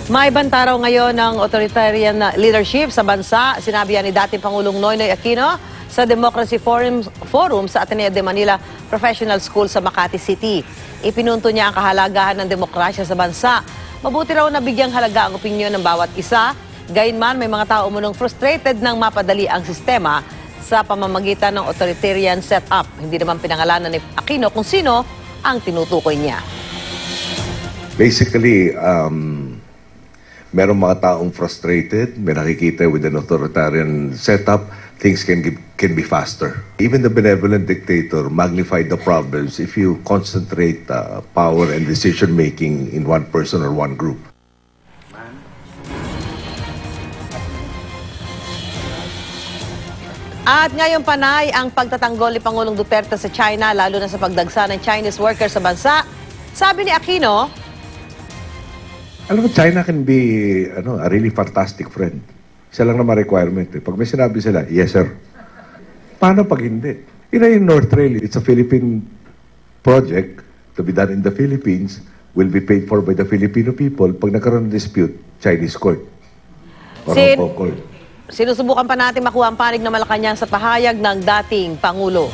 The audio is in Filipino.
May bantaraw ngayon ng authoritarian leadership sa bansa. Sinabi yan ni dating Pangulong Noynoy Aquino sa Democracy Forum sa Ateneo de Manila Professional School sa Makati City. Ipinunto niya ang kahalagahan ng demokrasya sa bansa. Mabuti raw na bigyang halaga ang opinyon ng bawat isa. Gayunman, may mga tao umunong frustrated nang mapadali ang sistema sa pamamagitan ng authoritarian setup. Hindi naman pinangalanan ni Aquino kung sino ang tinutukoy niya. Basically, merong mga taong frustrated, may nakikita with an authoritarian setup, things can be faster. Even the benevolent dictator magnified the problems if you concentrate power and decision-making in one person or one group. At ngayon panay ang pagtatanggol ni Pangulong Duterte sa China, lalo na sa pagdagsa ng Chinese workers sa bansa. Sabi ni Aquino, alam mo, China can be a really fantastic friend. Isa lang naman requirement. Pag may sinabi sila, yes sir. Paano pag hindi? In North Rail, it's a Philippine project to be done in the Philippines, will be paid for by the Filipino people. Pag nagkaroon ng dispute, Chinese court. Or Hong Kong court. Sinusubukan pa natin makuha ang panig ng Malacanang sa pahayag ng dating Pangulo.